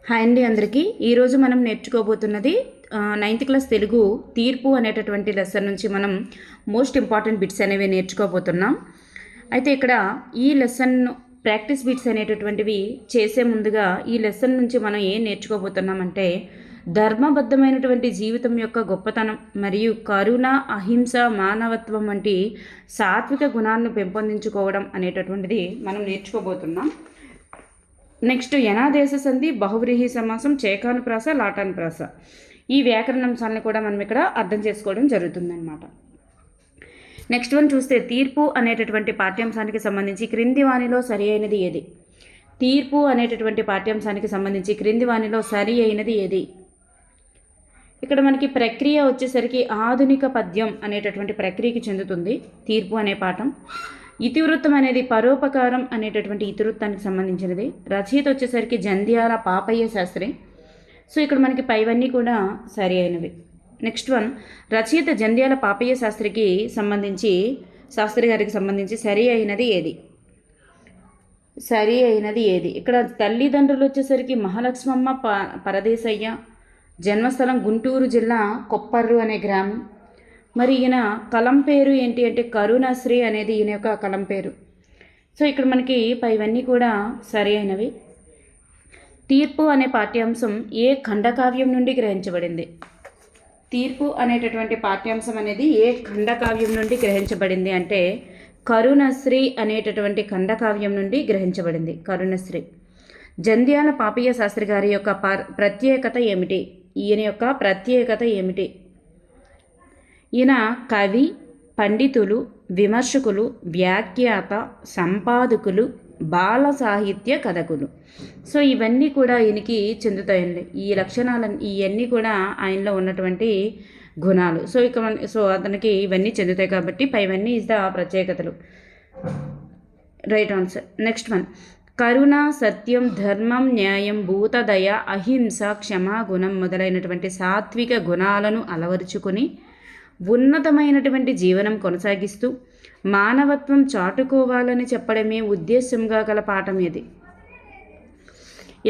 Hi అండి అందరికీ. ఈరోజు మనం నేర్చుకోబోతున్నది 9th క్లాస్ తెలుగు తీర్పు అనేటటువంటి లెసన్ నుంచి మనం మోస్ట్ ఇంపార్టెంట్ బిట్స్ అనేవి నేర్చుకోబోతున్నాం. అయితే ఇక్కడ ఈ లెసన్ ప్రాక్టీస్ బిట్స్ అనేటటువంటివి చేసే ముందుగా ఈ లెసన్ నుంచి మనం ఏం నేర్చుకోబోతున్నామంటే ధర్మబద్ధమైనటువంటి జీవితం యొక్క గొప్పతనం మరియు కరుణ, అహింస, మానవత్వం వంటి సాత్విక గుణాలను పెంపొందించుకోవడం అనేటటువంటిది మనం నేర్చుకోబోతున్నాం. నెక్స్ట్ యనాదేశ సంధి, బహువ్రీహి సమాసం, చేకాను ప్రాస, లాటాను ప్రాస, ఈ వ్యాకరణాంశాలను కూడా మనం ఇక్కడ అర్థం చేసుకోవడం జరుగుతుందన్నమాట. నెక్స్ట్ వన్ చూస్తే తీర్పు అనేటటువంటి పాఠ్యాంశానికి సంబంధించి క్రింది వానిలో సరి అయినది ఏది? తీర్పు అనేటటువంటి పాఠ్యాంశానికి సంబంధించి క్రింది వానిలో సరి అయినది ఏది? ఇక్కడ మనకి ప్రక్రియ వచ్చేసరికి ఆధునిక పద్యం అనేటటువంటి ప్రక్రియకి చెందుతుంది తీర్పు అనే పాఠం. ఇతివృత్తం అనేది పరోపకారం అనేటటువంటి ఇతివృత్తానికి సంబంధించినది. రచయిత వచ్చేసరికి జంధ్యాల పాపయ్య శాస్త్రి. సో ఇక్కడ మనకి పైవన్నీ కూడా సరి అయినవి. నెక్స్ట్ వన్, రచయిత జంధ్యాల పాపయ్య శాస్త్రి గారికి సంబంధించి సరి అయినది ఏది? సరి అయినది ఏది? ఇక్కడ తల్లిదండ్రులు వచ్చేసరికి మహాలక్ష్మమ్మ పరదేశయ్య, జన్మస్థలం గుంటూరు జిల్లా కొప్పర్రు అనే గ్రామం. మరి ఈయన కలం పేరు ఏంటి అంటే కరుణశ్రీ అనేది ఈయన యొక్క కలం పేరు. సో ఇక్కడ మనకి పైవన్నీ కూడా సరి అయినవి. తీర్పు అనే పాఠ్యాంశం ఏ ఖండకావ్యం నుండి గ్రహించబడింది? తీర్పు అనేటటువంటి పాఠ్యాంశం అనేది ఏ ఖండకావ్యం నుండి గ్రహించబడింది అంటే కరుణశ్రీ అనేటటువంటి ఖండకావ్యం నుండి గ్రహించబడింది. కరుణశ్రీ. జంధ్యాల పాపయ్య శాస్త్రి గారి యొక్క ప్రత్యేకత ఏమిటి? ఈయన యొక్క ప్రత్యేకత ఏమిటి? ఈయన కవి, పండితులు, విమర్శకులు, వ్యాఖ్యాత, సంపాదకులు, బాల సాహిత్య కథకులు. సో ఇవన్నీ కూడా ఈయనకి చెందుతాయండి. ఈ లక్షణాలు ఇవన్నీ కూడా ఆయనలో ఉన్నటువంటి గుణాలు. సో అతనికి ఇవన్నీ చెందుతాయి కాబట్టి పైవన్నీ ఇస్ ద ప్రత్యేకతలు. Right answer. నెక్స్ట్ వన్, కరుణ, సత్యం, ధర్మం, న్యాయం, భూతదయ, అహింస, క్షమా గుణం మొదలైనటువంటి సాత్విక గుణాలను అలవరుచుకుని ఉన్నతమైనటువంటి జీవనం కొనసాగిస్తూ మానవత్వం చాటుకోవాలని చెప్పడమే ఉద్దేశంగా గల పాఠం ఏది?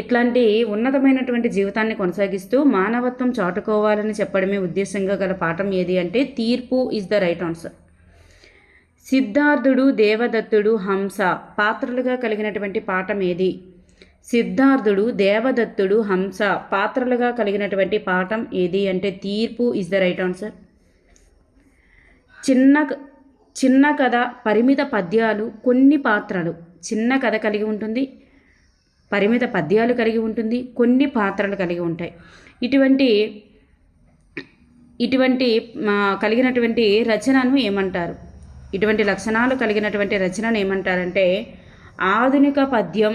ఇట్లాంటి ఉన్నతమైనటువంటి జీవితాన్ని కొనసాగిస్తూ మానవత్వం చాటుకోవాలని చెప్పడమే ఉద్దేశంగా గల పాఠం ఏది అంటే తీర్పు is the right answer. Siddharthudu, దేవదత్తుడు, హంస పాత్రలుగా కలిగినటువంటి పాఠం ఏది? సిద్ధార్థుడు, దేవదత్తుడు, హంస పాత్రలుగా కలిగినటువంటి పాఠం ఏది అంటే తీర్పు ఇస్ ద రైట్ ఆన్సర్. చిన్న కథ, పరిమిత పద్యాలు, కొన్ని పాత్రలు. చిన్న కథ కలిగి ఉంటుంది, పరిమిత పద్యాలు కలిగి ఉంటుంది, కొన్ని పాత్రలు కలిగి ఉంటాయి. ఇటువంటి కలిగినటువంటి రచనను ఏమంటారు? ఇటువంటి లక్షణాలు కలిగినటువంటి రచనను ఏమంటారంటే ఆధునిక పద్యం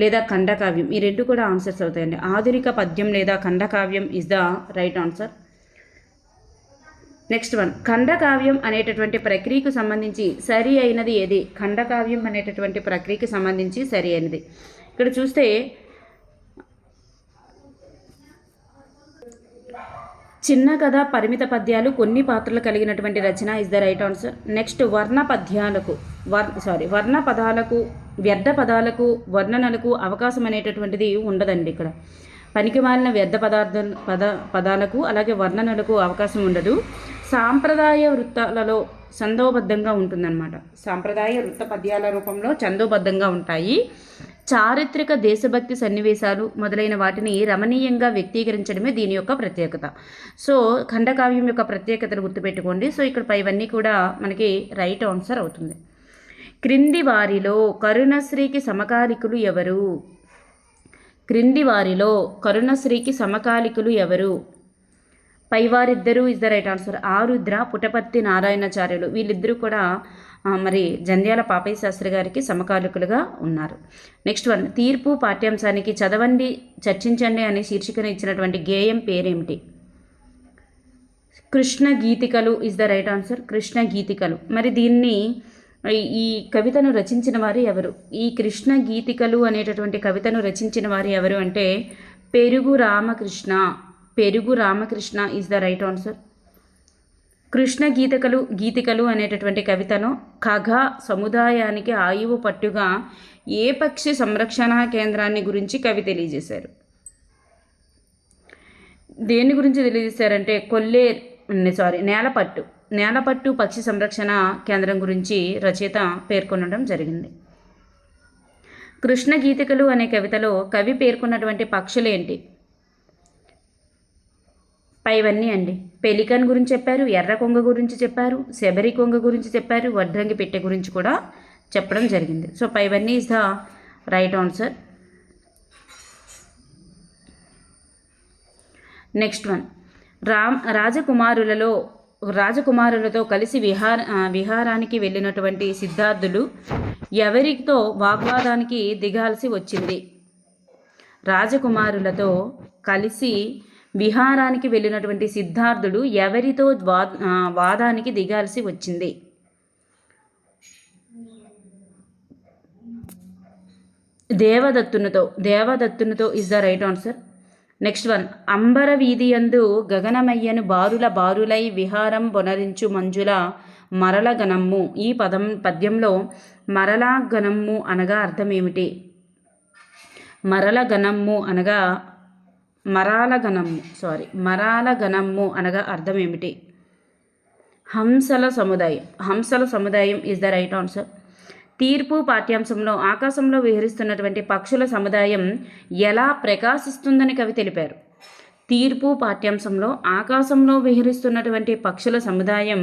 లేదా ఖండకావ్యం. ఈ రెండు కూడా ఆన్సర్స్ అవుతాయండి. ఆధునిక పద్యం లేదా ఖండకావ్యం is the right answer. Next one, ఖండకావ్యం అనేటటువంటి ప్రక్రియకు సంబంధించి సరి అయినది ఏది? ఖండకావ్యం అనేటటువంటి ప్రక్రియకి సంబంధించి సరి అయినది. ఇక్కడ చూస్తే చిన్న కథ, పరిమిత పద్యాలు, కొన్ని పాత్రలు కలిగినటువంటి రచన is the right answer. Next వర్ణ పదాలకు, వ్యర్థ పదాలకు, వర్ణనలకు అవకాశం అనేటటువంటిది ఉండదండి. ఇక్కడ పనికి మాలిన వ్యర్థ పదాలకు అలాగే వర్ణనలకు అవకాశం ఉండదు. సాంప్రదాయ వృత్తాలలో ఛందోబద్ధంగా ఉంటుందన్నమాట. సాంప్రదాయ వృత్త పద్యాల రూపంలో ఛందోబద్ధంగా ఉంటాయి. చారిత్రక, దేశభక్తి సన్నివేశాలు మొదలైన వాటిని రమణీయంగా వ్యక్తీకరించడమే దీని యొక్క ప్రత్యేకత. సో ఖండకావ్యం యొక్క ప్రత్యేకతను గుర్తుపెట్టుకోండి. సో ఇక్కడ పైవన్నీ కూడా మనకి రైట్ ఆన్సర్ అవుతుంది. క్రింది వారిలో కరుణశ్రీకి సమకాలికులు ఎవరు? క్రింది వారిలో కరుణశ్రీకి సమకాలికులు ఎవరు? పైవారిద్దరూ ఇస్ ద రైట్ ఆన్సర్. ఆరుద్ర, పుటపర్తి నారాయణాచార్యులు వీళ్ళిద్దరూ కూడా మరి జంధ్యాల పాపయ్య శాస్త్రి గారికి సమకాలికులుగా ఉన్నారు. నెక్స్ట్ వన్, తీర్పు పాఠ్యాంశానికి చదవండి, చర్చించండి అనే శీర్షికను ఇచ్చినటువంటి గేయం పేరేమిటి? కృష్ణ గీతికలు ఇస్ ద రైట్ ఆన్సర్. కృష్ణ గీతికలు. మరి ఈ కవితను రచించిన వారు ఎవరు? ఈ కృష్ణ గీతికలు అనేటటువంటి కవితను రచించిన వారు ఎవరు అంటే Perugu Ramakrishna is the right answer. కృష్ణ గీతికలు అనేటటువంటి కవితను ఖగ సముదాయానికి ఆయువు పట్టుగా ఏ పక్షి సంరక్షణ కేంద్రాన్ని గురించి కవి తెలియజేశారు? దేని గురించి తెలియజేశారంటే నేలపట్టు పక్షి సంరక్షణ కేంద్రం గురించి రచయిత పేర్కొనడం జరిగింది. కృష్ణ గీతికలు అనే కవితలో కవి పేర్కొన్నటువంటి పక్షులు ఏంటి? పైవన్నీ అండి. పెలికన్ గురించి చెప్పారు, ఎర్ర కొంగ గురించి చెప్పారు, శబరి కొంగ గురించి చెప్పారు, వడ్రంగి పెట్టె గురించి కూడా చెప్పడం జరిగింది. సో పైవన్నీ is the right answer. Next one, రాజకుమారులతో కలిసి విహారానికి వెళ్ళినటువంటి సిద్ధార్థుడు ఎవరితో వాగ్వాదానికి దిగాల్సి వచ్చింది? రాజకుమారులతో కలిసి విహారానికి వెళ్ళినటువంటి సిద్ధార్థుడు ఎవరితో వాదానికి దిగాల్సి వచ్చింది? దేవదత్తునితో is the right answer. Next one, అంబర వీధియందు గగనమయ్యను బారులై విహారం బొనరించు మంజుల మరల గణమ్ము. ఈ పద్యంలో మరలా గణమ్ము అనగా అర్థం ఏమిటి? మరాల గణమ్ము అనగా అర్థం ఏమిటి? హంసల సముదాయం ఇస్ ద రైట్ ఆన్సర్. తీర్పు పాఠ్యాంశంలో ఆకాశంలో విహరిస్తున్నటువంటి పక్షుల సముదాయం ఎలా ప్రకాశిస్తుందని కవి తెలిపారు? తీర్పు పాఠ్యాంశంలో ఆకాశంలో విహరిస్తున్నటువంటి పక్షుల సముదాయం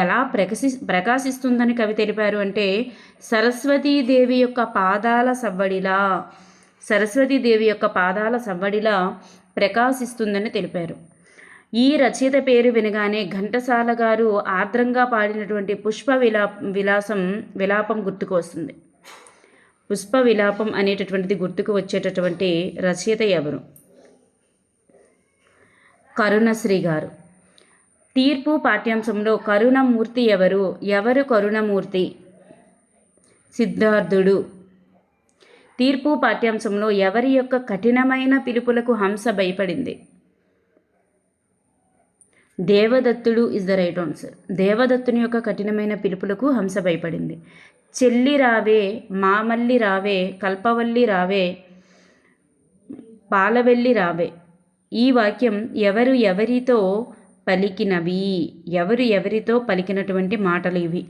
ఎలా ప్రకాశిస్తుందని కవి తెలిపారు అంటే సరస్వతీదేవి యొక్క పాదాల సవ్వడిలా ప్రకాశిస్తుందని తెలిపారు. ఈ రచయిత పేరు వినగానే ఘంటసాల గారు ఆర్ద్రంగా పాడినటువంటి విలాపం గుర్తుకు వస్తుంది. పుష్ప విలాపం అనేటటువంటిది గుర్తుకు వచ్చేటటువంటి రచయిత ఎవరు? కరుణశ్రీ గారు. తీర్పు పాఠ్యాంశంలో కరుణమూర్తి ఎవరు కరుణమూర్తి? సిద్ధార్థుడు. తీర్పు పాఠ్యాంశంలో ఎవరి యొక్క కఠినమైన పిలుపులకు హంస భయపడింది? దేవదత్తుడు ఇస్ ద రైట్ ఆన్సర్. దేవదత్తుని యొక్క కఠినమైన పిలుపులకు హంస భయపడింది. చెల్లి రావే, మామల్లి రావే, కల్పవల్లి రావే, పాలవెల్లి రావే. ఈ వాక్యం ఎవరితో పలికినటువంటి మాటలు ఇవి.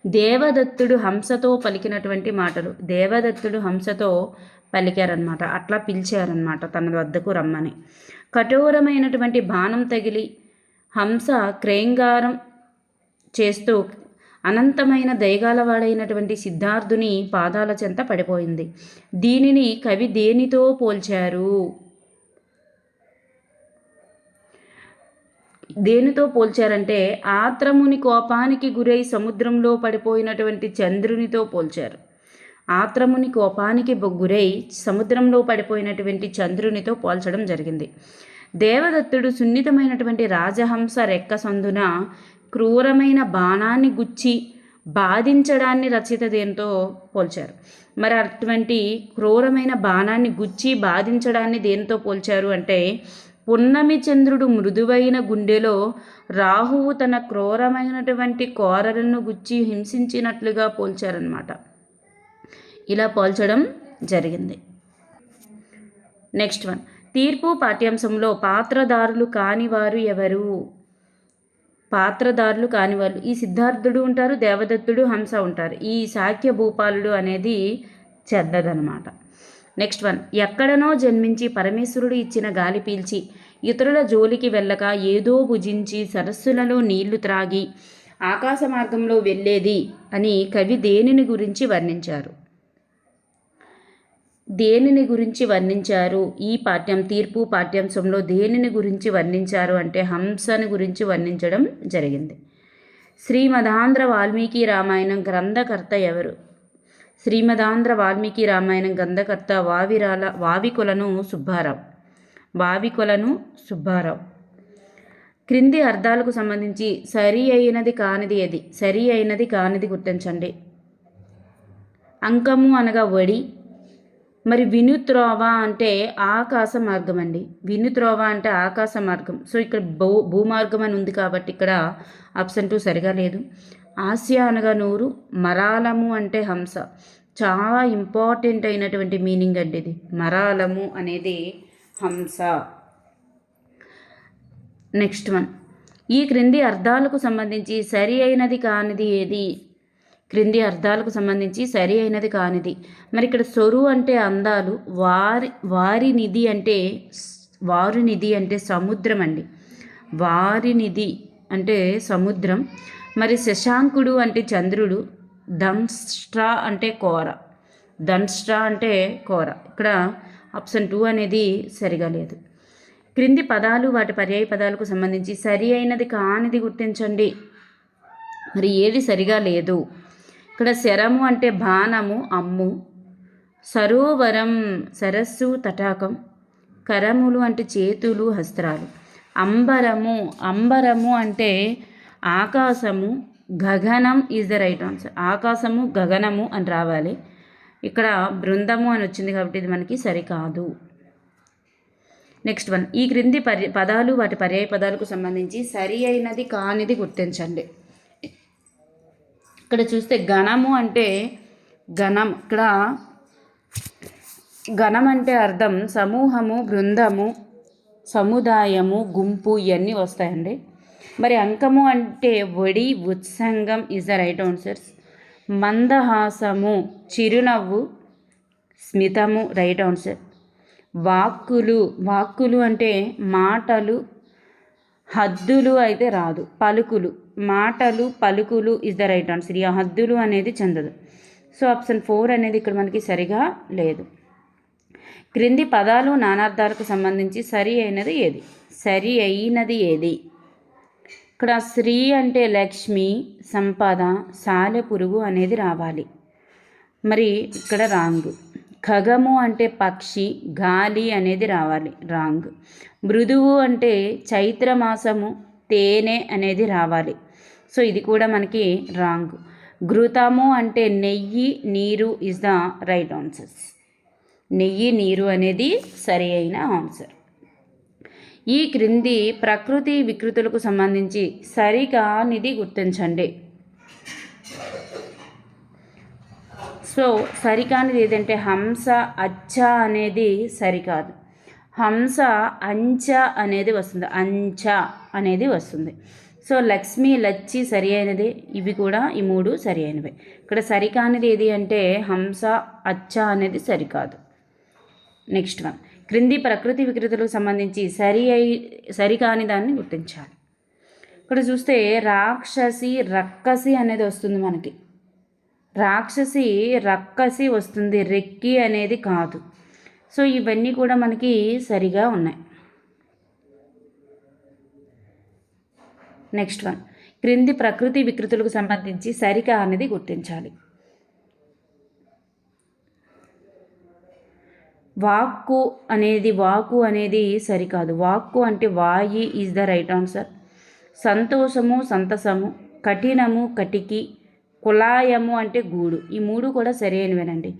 దేవదత్తుడు హంసతో పలికినటువంటి మాటలు. దేవదత్తుడు హంసతో పలికారనమాట, అట్లా పిలిచారనమాట తన వద్దకు రమ్మని. కఠోరమైనటువంటి బాణం తగిలి హంస క్రేంగారం చేస్తూ అనంతమైన దయగాలవాడైనటువంటి సిద్ధార్థుని పాదాల చెంత పడిపోయింది. దీనిని కవి దేనితో పోల్చారంటే ఆత్రముని కోపానికి గురై సముద్రంలో పడిపోయినటువంటి చంద్రునితో పోల్చారు. ఆత్రముని కోపానికి గురై సముద్రంలో పడిపోయినటువంటి చంద్రునితో పోల్చడం జరిగింది. దేవదత్తుడు సున్నితమైనటువంటి రాజహంస రెక్క సందున క్రూరమైన బాణాన్ని గుచ్చి బాధించడాన్ని రచయిత దేనితో పోల్చారు? మరి అటువంటి క్రూరమైన బాణాన్ని గుచ్చి బాధించడాన్ని దేనితో పోల్చారు అంటే పున్నమి చంద్రుడు మృదువైన గుండెలో రాహువు తన క్రూరమైనటువంటి కోరలను గుచ్చి హింసించినట్లుగా పోల్చారనమాట. ఇలా పోల్చడం జరిగింది. నెక్స్ట్ వన్, తీర్పు పాఠ్యాంశంలో పాత్రదారులు కానివారు ఎవరు? ఈ సిద్ధార్థుడు ఉంటారు, దేవదత్తుడు, హంస ఉంటారు. ఈ శాక్య భూపాలుడు అనేది చెడ్డదనమాట. నెక్స్ట్ వన్, ఎక్కడనో జన్మించి పరమేశ్వరుడు ఇచ్చిన గాలి పీల్చి ఇతరుల జోలికి వెళ్ళక ఏదో భుజించి సరస్సులలో నీళ్లు త్రాగి ఆకాశ మార్గంలో వెళ్ళేది అని కవి దేనిని గురించి వర్ణించారు? ఈ తీర్పు పాఠ్యాంశంలో దేనిని గురించి వర్ణించారు అంటే హంసని గురించి వర్ణించడం జరిగింది. శ్రీమదాంధ్ర వాల్మీకి రామాయణం గ్రంథకర్త ఎవరు? శ్రీమదాంధ్ర వాల్మీకి రామాయణం గ్రంథకర్త వావికొలను సుబ్బారావు. క్రింది అర్థాలకు సంబంధించి సరి అయినది కానిది గుర్తించండి. అంకము అనగా వడి. మరి వినుత్రోవ అంటే ఆకాశ మార్గం అండి. వినుత్రోవ అంటే ఆకాశ మార్గం. సో ఇక్కడ భూమార్గం అని ఉంది కాబట్టి ఇక్కడ ఆప్షన్ 2 సరిగా లేదు. ఆసియా అనగా నూరు, మరాలము అంటే హంస. చాలా ఇంపార్టెంట్ అయినటువంటి మీనింగ్ అండి ఇది. మరాలము అనేది హంస. నెక్స్ట్ వన్, ఈ క్రింది అర్థాలకు సంబంధించి సరి అయినది కానిది ఏది? క్రింది అర్థాలకు సంబంధించి సరి అయినది కానిది. మరి ఇక్కడ సొరు అంటే అందాలు, వారినిధి అంటే సముద్రం అండి. వారినిధి అంటే సముద్రం. మరి శశాంకుడు అంటే చంద్రుడు. దంస్ట్రా అంటే కోర. ఇక్కడ ఆప్షన్ 2 అనేది సరిగా లేదు. క్రింది పదాలు వాటి పర్యాయ పదాలకు సంబంధించి సరి అయినది కానిది గుర్తించండి. మరి ఏది సరిగా లేదు? ఇక్కడ శరము అంటే బాణము, అమ్ము. సరోవరం సరస్సు, తటాకం. కరములు అంటే చేతులు, హస్త్రాలు. అంబరము అంటే ఆకాశము. గగనం ఈజ్ ద రైట్ ఆన్సర్. ఆకాశము, గగనము అని రావాలి. ఇక్కడ బృందము అని వచ్చింది కాబట్టి ఇది మనకి సరికాదు. నెక్స్ట్ వన్, ఈ క్రింది పదాలు వాటి పర్యాయ పదాలకు సంబంధించి సరి అయినది కానిది గుర్తించండి. ఇక్కడ చూస్తే గణము అంటే ఇక్కడ గణం అంటే అర్థం సమూహము, బృందము, సముదాయము, గుంపు ఇవన్నీ వస్తాయండి. మరి అంకము అంటే వడి, ఉత్సంగం ఈజ్ ద రైట్ ఆన్సర్స్. మందహాసము చిరునవ్వు, స్మితము రైట్ ఆన్సర్. వాక్కులు అంటే మాటలు, హద్దులు అయితే రాదు. మాటలు, పలుకులు ఈజ్ ద రైట్ ఆన్సర్. ఈ హద్దులు అనేది చెందదు. సో ఆప్షన్ 4 అనేది ఇక్కడ మనకి సరిగా లేదు. క్రింది పదాలు నానార్థాలకు సంబంధించి సరి అయినది ఏది? ఇక్కడ శ్రీ అంటే లక్ష్మి, సంపద, సాలెపురుగు అనేది రావాలి. మరి ఇక్కడ రాంగ్. ఖగము అంటే పక్షి, గాలి అనేది రావాలి. రాంగ్. మృదువు అంటే చైత్రమాసము, తేనె అనేది రావాలి. సో ఇది కూడా మనకి రాంగ్. ఘృతము అంటే నెయ్యి, నీరు ఈజ్ ద రైట్ ఆన్సర్స్. నెయ్యి, నీరు అనేది సరి అయిన ఆన్సర్. ఈ క్రింది ప్రకృతి వికృతులకు సంబంధించి సరికానిది గుర్తించండి. సో సరికానిది ఏదంటే హంస, అచ్చ అనేది సరికాదు. హంస అంచ అనేది వస్తుంది. సో లక్ష్మి, లచ్చి సరి అయినది. ఇవి కూడా ఈ 3 సరి అయినవి. ఇక్కడ సరికానిది ఏది అంటే హంస, అచ్చ అనేది సరికాదు. నెక్స్ట్ వన్, క్రింది ప్రకృతి వికృతులకు సంబంధించి సరికాని దాన్ని గుర్తించాలి. ఇక్కడ చూస్తే రాక్షసి, రక్కసి అనేది వస్తుంది మనకి. రాక్షసి, రక్కసి వస్తుంది, రెక్కి అనేది కాదు. సో ఇవన్నీ కూడా మనకి సరిగా ఉన్నాయి. నెక్స్ట్ వన్, క్రింది ప్రకృతి వికృతులకు సంబంధించి సరికానిది గుర్తించాలి. వాక్కు అనేది సరికాదు. వాక్కు అంటే వాయి ఈజ్ ద రైట్ ఆన్సర్. సంతోషము, సంతసము. కఠినము, కటికి. కులాయము అంటే గూడు. ఈ 3 కూడా సరి అయినవేనండి.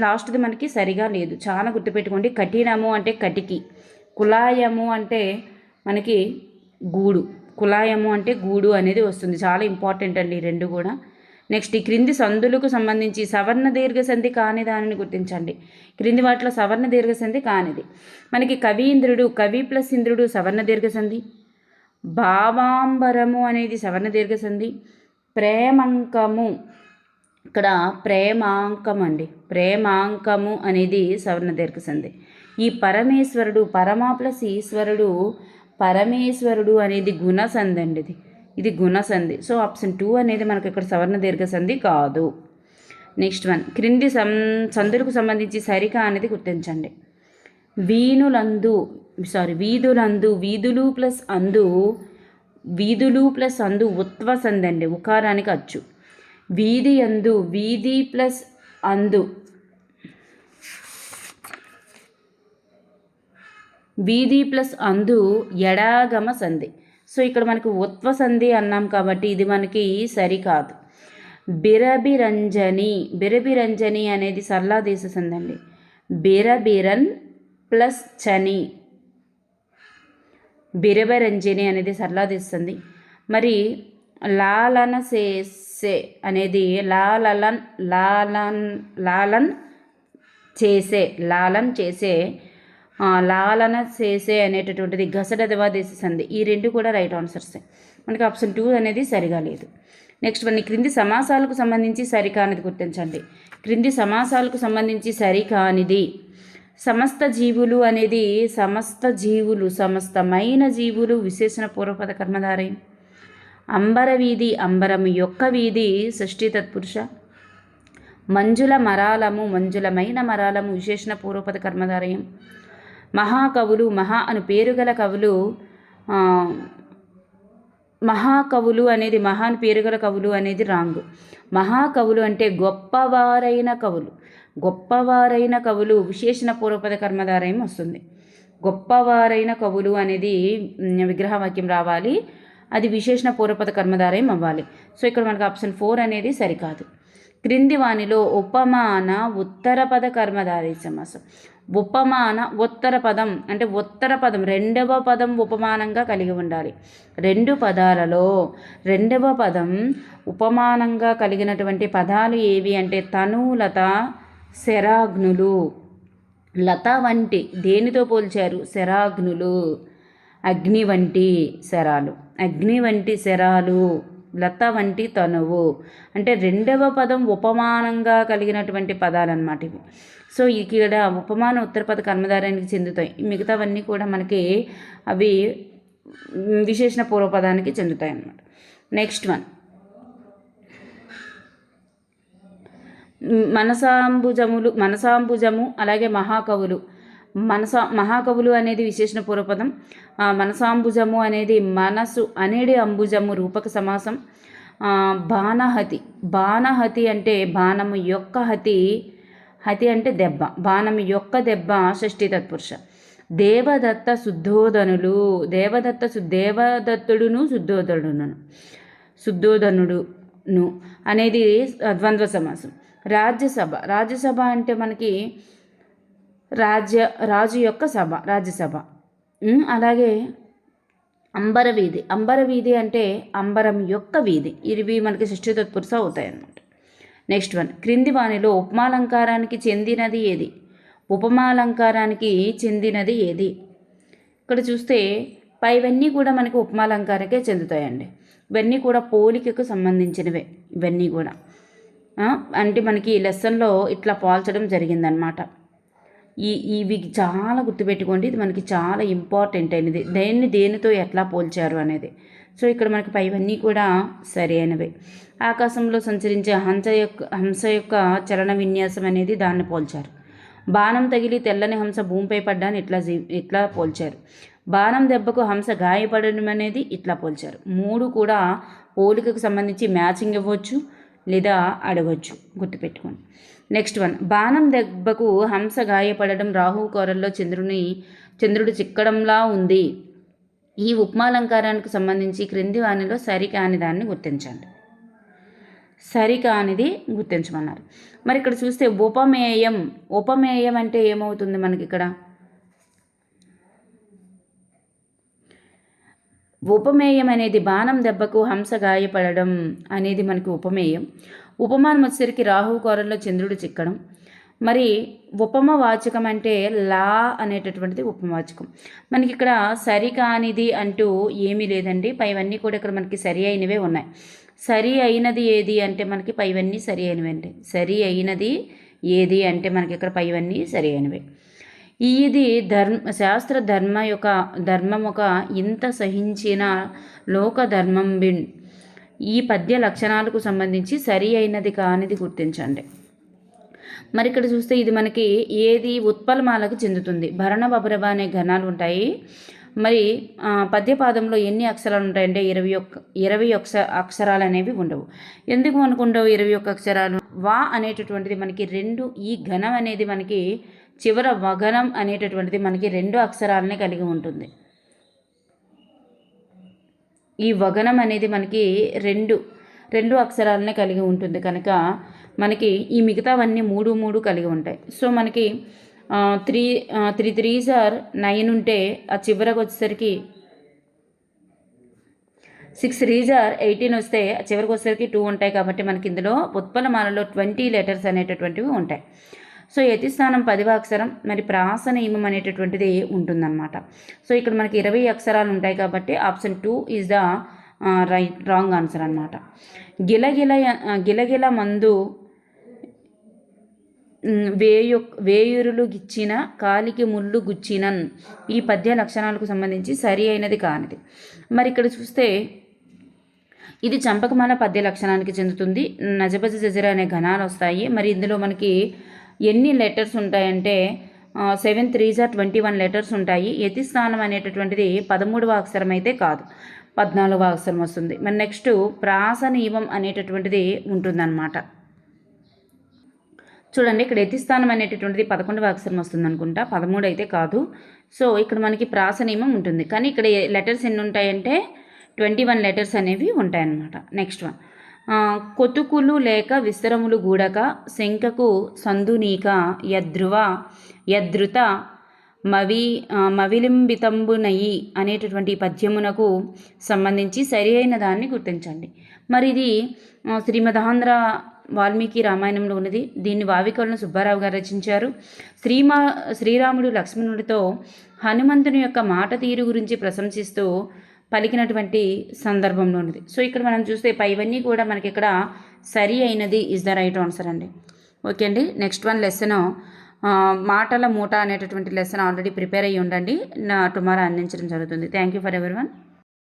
లాస్ట్ది మనకి సరిగా లేదు. చాలా గుర్తుపెట్టుకోండి. కఠినము అంటే కటికి. కులాయము అంటే మనకి గూడు. గూడు అనేది వస్తుంది. చాలా ఇంపార్టెంట్ అండి ఈ 2 కూడా. నెక్స్ట్, ఈ క్రింది సందులకు సంబంధించి సవర్ణ దీర్ఘ సంధి కాని దానిని గుర్తించండి. క్రింది వాటిలో సవర్ణ దీర్ఘ సంధి కానిది మనకి కవీంద్రుడు, కవి ప్లస్ ఇంద్రుడు సవర్ణ దీర్ఘ సంధి. భావాంబరము అనేది సవర్ణ దీర్ఘ సంధి. ప్రేమంకము, ఇక్కడ ప్రేమాంకము అనేది సవర్ణ దీర్ఘ సంధి. ఈ పరమేశ్వరుడు, పరమ ప్లస్ ఈశ్వరుడు, పరమేశ్వరుడు అనేది గుణసంధి అండి. ఇది గుణసంధి. సో ఆప్షన్ 2 అనేది మనకు ఇక్కడ సవర్ణ దీర్ఘ సంధి కాదు. నెక్స్ట్ వన్, క్రింది సందులకు సంబంధించి సరికా అనేది గుర్తించండి. వీధులందు, వీధులు ప్లస్ అందు ఉత్వ సంధి అండి. ఉకారానికి అచ్చు. వీధి అందు, వీధి ప్లస్ అందు, వీధి ప్లస్ అందు ఎడాగమ సంధి. సో ఇక్కడ మనకి ఉత్వ సంధి అన్నాం కాబట్టి ఇది మనకి సరికాదు. బిరబిరంజని అనేది సరళాదేశ సంధి అండి. బిరబిరన్ ప్లస్ చని, బిరబరంజని అనేది సరళాదేశ సంధి. మరి లాలన చేసే అనేది లాలన్ చేసే లాలన చేసే అనేటటువంటిది గసడదవాదేశ సంధి. ఈ రెండు కూడా రైట్ ఆన్సర్స్. మనకి ఆప్షన్ 2 అనేది సరిగా లేదు. నెక్స్ట్ వన్, క్రింది సమాసాలకు సంబంధించి సరికానిది గుర్తించండి. క్రింది సమాసాలకు సంబంధించి సరికానిది సమస్త జీవులు అనేది సమస్తమైన జీవులు విశేషణ పూర్వపద కర్మధారయం. అంబర వీధి అంబరము యొక్క వీధి షష్ఠీ తత్పురుష. మంజులమైన మరాలము విశేషణ పూర్వపద కర్మధారయం. మహాకవులు అను పేరు గల కవులు మహాకవులు అనేది మహాన్ పేరు గల కవులు అనేది రాంగ్. మహాకవులు అంటే గొప్పవారైన కవులు విశేషణ పూర్వపద కర్మధారయం వస్తుంది. గొప్పవారైన కవులు అనేది విగ్రహవాక్యం రావాలి, అది విశేషణ పూర్వపద కర్మధారయం అవ్వాలి. సో ఇక్కడ మనకు ఆప్షన్ 4 అనేది సరికాదు. క్రింది వానిలో ఉపమాన ఉత్తరపద కర్మధారయ సమాసం. ఉపమాన ఉత్తర పదం అంటే ఉత్తర పదం రెండవ పదం ఉపమానంగా కలిగి ఉండాలి. రెండు పదాలలో రెండవ పదం ఉపమానంగా కలిగినటువంటి పదాలు ఏవి అంటే తను, లత, శరాగ్నులు. లత వంటి దేనితో పోల్చారు? శరాగ్నులు. అగ్ని వంటి శరాలు, లత వంటి తనువు అంటే రెండవ పదం ఉపమానంగా కలిగినటువంటి పదాలన్నమాట ఇవి. సో ఇక్కడ ఉపమాన ఉత్తరపద కర్మధారానికి చెందుతాయి. మిగతావన్నీ కూడా మనకి అవి విశేషణ పూర్వపదానికి చెందుతాయి అన్నమాట. నెక్స్ట్ వన్, మనసాంబుజము అలాగే మహాకవులు. మహాకవులు అనేది విశేషణ పూర్వపదం. మనసాంబుజము అనేది మనసు అనేది అంబుజము రూపక సమాసం. బాణహతి అంటే బాణము యొక్క హతి అంటే దెబ్బ, బాణము యొక్క దెబ్బ షష్ఠీ తత్పురుష. దేవదత్తుడును శుద్ధోదనుడును అనేది ద్వంద్వ సమాసం. రాజ్యసభ అంటే మనకి రాజు యొక్క సభ, రాజ్యసభ. అలాగే అంబరవీధి అంటే అంబరం యొక్క వీధి. ఇవి మనకి షష్ఠీ తత్పురుష అవుతాయి అన్నమాట. నెక్స్ట్ వన్, క్రింది వానిలో ఉపమాలంకారానికి చెందినది ఏది? ఇక్కడ చూస్తే పైవన్నీ కూడా మనకి ఉపమాలంకారకే చెందుతాయండి. ఇవన్నీ కూడా పోలికకు సంబంధించినవే. ఇవన్నీ కూడా అంటే మనకి లెసన్లో ఇట్లా పోల్చడం జరిగిందనమాట. ఇవి చాలా గుర్తుపెట్టుకోండి, ఇది మనకి చాలా ఇంపార్టెంట్ అయినది. దేనితో ఎట్లా పోల్చారు అనేది. సో ఇక్కడ మనకి పైవన్నీ కూడా సరి అయినవే. ఆకాశంలో సంచరించే హంస యొక్క చలన విన్యాసం అనేది దాన్ని పోల్చారు. బాణం తగిలి తెల్లని హంస భూమిపై పడ్డాన్ని ఇట్లా పోల్చారు. బాణం దెబ్బకు హంస గాయపడడం అనేది ఇట్లా పోల్చారు. మూడు కూడా పోలికకు సంబంధించి మ్యాచింగ్ ఇవ్వచ్చు లేదా అడగవచ్చు, గుర్తుపెట్టుకోండి. నెక్స్ట్ వన్, బాణం దెబ్బకు హంస గాయపడడం రాహు కోరల్లో చంద్రుడు చిక్కడంలా ఉంది. ఈ ఉపమాలంకారానికి సంబంధించి క్రింది వానిలో సరికాని దాన్ని గుర్తించండి. సరికానిది గుర్తించమన్నారు. మరి ఇక్కడ చూస్తే ఉపమేయం అంటే ఏమవుతుంది మనకి ఇక్కడ? ఉపమేయం అనేది బాణం దెబ్బకు హంస గాయపడడం అనేది మనకి ఉపమేయం. ఉపమానం వచ్చేసరికి రాహు కోరల్లో చంద్రుడు చిక్కడం. మరి ఉపమవాచకం అంటే లా అనేటటువంటిది ఉపమవాచకం. మనకి ఇక్కడ సరికానిది అంటూ ఏమీ లేదండి. పైవన్నీ కూడా ఇక్కడ మనకి సరి అయినవే ఉన్నాయి. సరి అయినది ఏది అంటే మనకి పైవన్నీ సరి అయినవి అండి. సరి అయినది ఏది అంటే మనకి ఇక్కడ పైవన్నీ సరి అయినవే. ఇది శాస్త్ర ధర్మం ఒక ఇంత సహించిన లోక ధర్మం బిన్. ఈ పద్య లక్షణాలకు సంబంధించి సరి అయినది కానిది గుర్తించండి. మరి ఇక్కడ చూస్తే ఇది మనకి ఏది ఉత్పలమాలకు చెందుతుంది. భరణ బభరభ అనే ఘనాలు ఉంటాయి. మరి పద్యపాదంలో ఎన్ని అక్షరాలు ఉంటాయంటే 21 అక్షరాలు అనేవి ఉండవు. ఎందుకు మనకు ఉండవు 21 అక్షరాలు? వా అనేటటువంటిది మనకి 2, ఈ ఘనం అనేది మనకి చివర వగనం అనేటటువంటిది మనకి 2 అక్షరాలనే కలిగి ఉంటుంది. ఈ వగనం అనేది మనకి రెండు అక్షరాలనే కలిగి ఉంటుంది కనుక మనకి ఈ మిగతావన్నీ 3 కలిగి ఉంటాయి. సో మనకి 3 3 9 ఉంటే ఆ చివరకు వచ్చేసరికి 6 రీజర్ 18 వస్తే చివరికి వచ్చేసరికి 2 ఉంటాయి కాబట్టి మనకి ఇందులో ఉత్పన్నమాలలో 20 లెటర్స్ అనేటటువంటివి ఉంటాయి. సో యతి స్థానం 10వ అక్షరం, మరి ప్రాస నియమం అనేటటువంటిది ఉంటుందన్నమాట. సో ఇక్కడ మనకి 20 అక్షరాలు ఉంటాయి కాబట్టి option 2 is the wrong answer అనమాట. గిలగిల మందు వేయురులు గిచ్చిన కాలికి ముళ్ళు గుచ్చినన్, ఈ పద్య లక్షణాలకు సంబంధించి సరి అయినది కానిది. మరి ఇక్కడ చూస్తే ఇది చంపకమాల పద్య లక్షణానికి చెందుతుంది. నజబజ జజర అనే ఘనాలు వస్తాయి. మరి ఇందులో మనకి ఎన్ని లెటర్స్ ఉంటాయంటే 7 3s 21 లెటర్స్ ఉంటాయి. యతి స్థానం అనేటటువంటిది 13వ అక్షరం అయితే కాదు, 14వ అక్షరం వస్తుంది. మరి నెక్స్ట్ ప్రాస నియమం అనేటటువంటిది ఉంటుందన్నమాట. చూడండి, ఇక్కడ యతి స్థానం అనేటటువంటిది 11వ అక్షరం వస్తుంది అనుకుంటా, 13 అయితే కాదు. సో ఇక్కడ మనకి ప్రాస నియమం ఉంటుంది, కానీ ఇక్కడ లెటర్స్ ఎన్ని ఉంటాయంటే 21 లెటర్స్ అనేవి ఉంటాయన్నమాట. నెక్స్ట్ వన్, కొతుకులు లేక విస్తరములు గూడక శంఖకు సందునీక యద్రుత మవిలింబితంబునయి అనేటటువంటి పద్యమునకు సంబంధించి సరి అయిన దాన్ని గుర్తించండి. మరి ఇది శ్రీమదాంధ్ర వాల్మీకి రామాయణంలో ఉన్నది. దీన్ని వావికలను సుబ్బారావు గారు రచించారు. శ్రీరాముడు లక్ష్మణుడితో హనుమంతుని యొక్క మాట తీరు గురించి ప్రశంసిస్తూ పలికినటువంటి సందర్భంలో ఉన్నది. సో ఇక్కడ మనం చూస్తే పైవన్నీ కూడా మనకి ఇక్కడ సరి అయినది ఇస్ ద రైట్ ఆన్సర్ అండి. ఓకే అండి. నెక్స్ట్ వన్ లెసన్ మాటల మూట అనేటటువంటి లెసన్ ఆల్రెడీ ప్రిపేర్ అయ్యి ఉండండి, టుమారో అందించడం జరుగుతుంది. Thank you for everyone.